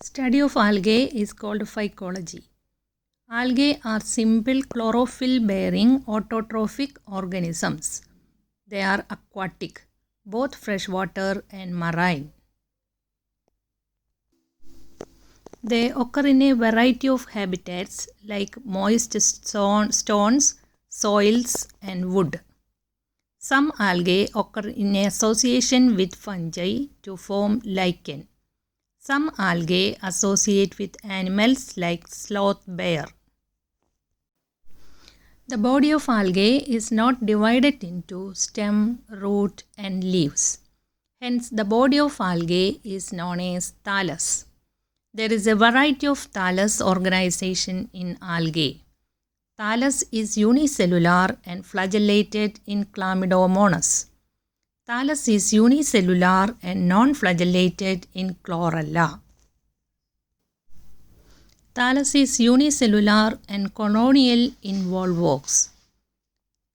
Study of algae is called phycology. Algae are simple chlorophyll-bearing autotrophic organisms. They are aquatic, both freshwater and marine. They occur in a variety of habitats like moist stones, soils, and wood. Some algae occur in association with fungi to form lichen. Some algae associate with animals like sloth bear. The body of algae is not divided into stem, root, and leaves. Hence, the body of algae is known as thallus. There is a variety of thallus organization in algae. Thallus is unicellular and flagellated in Chlamydomonas. Thallus is unicellular and non-flagellated in Chlorella. Thallus is unicellular and colonial in Volvox.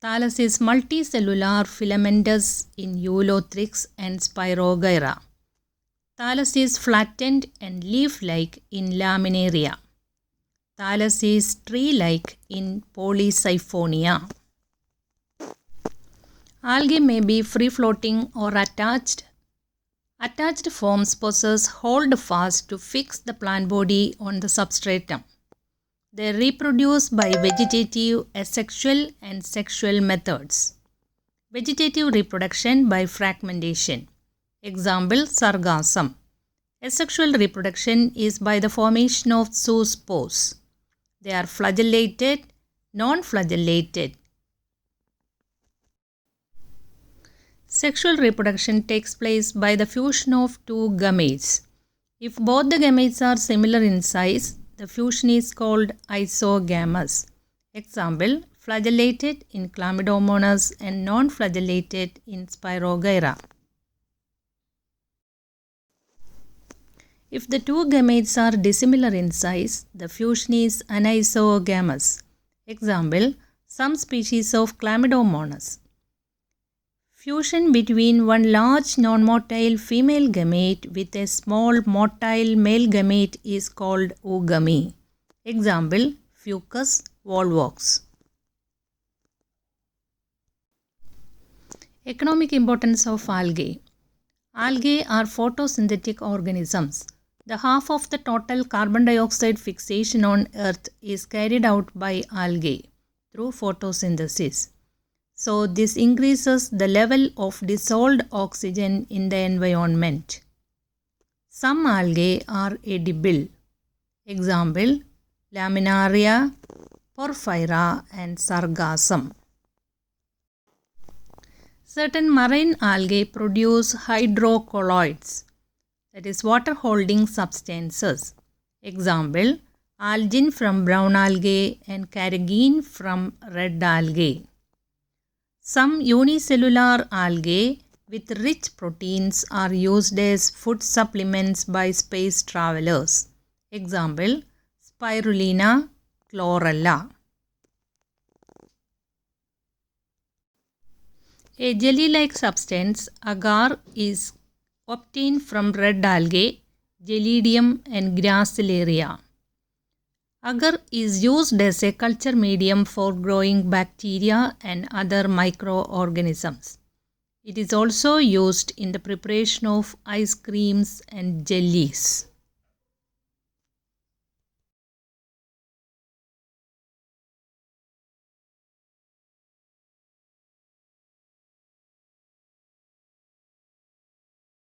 Thallus is multicellular filamentous in Eulothrix and Spirogyra. Thallus is flattened and leaf-like in Laminaria. Thallus is tree-like in Polysiphonia. Algae may be free-floating or attached. Attached forms possess hold fast to fix the plant body on the substratum. They reproduce by vegetative, asexual, and sexual methods. Vegetative reproduction by fragmentation. Example, sargassum. Asexual reproduction is by the formation of zoospores. They are flagellated, non-flagellated. Sexual reproduction takes place by the fusion of two gametes. If both the gametes are similar in size, the fusion is called isogamous. Example, flagellated in Chlamydomonas and non-flagellated in Spirogyra. If the two gametes are dissimilar in size, the fusion is anisogamous. Example, some species of Chlamydomonas. Fusion between one large non-motile female gamete with a small motile male gamete is called oogamy. Example, Fucus volvox. Economic importance of algae. Algae are photosynthetic organisms. The half of the total carbon dioxide fixation on Earth is carried out by algae through photosynthesis. So, this increases the level of dissolved oxygen in the environment. Some algae are edible. Example, Laminaria, Porphyra, and Sargassum. Certain marine algae produce hydrocolloids, that is water-holding substances. Example, algin from brown algae and carrageenan from red algae. Some unicellular algae with rich proteins are used as food supplements by space travelers. Example, Spirulina, Chlorella. A jelly-like substance, agar, is obtained from red algae, Gelidium and Gracilaria. Agar is used as a culture medium for growing bacteria and other microorganisms. It is also used in the preparation of ice creams and jellies.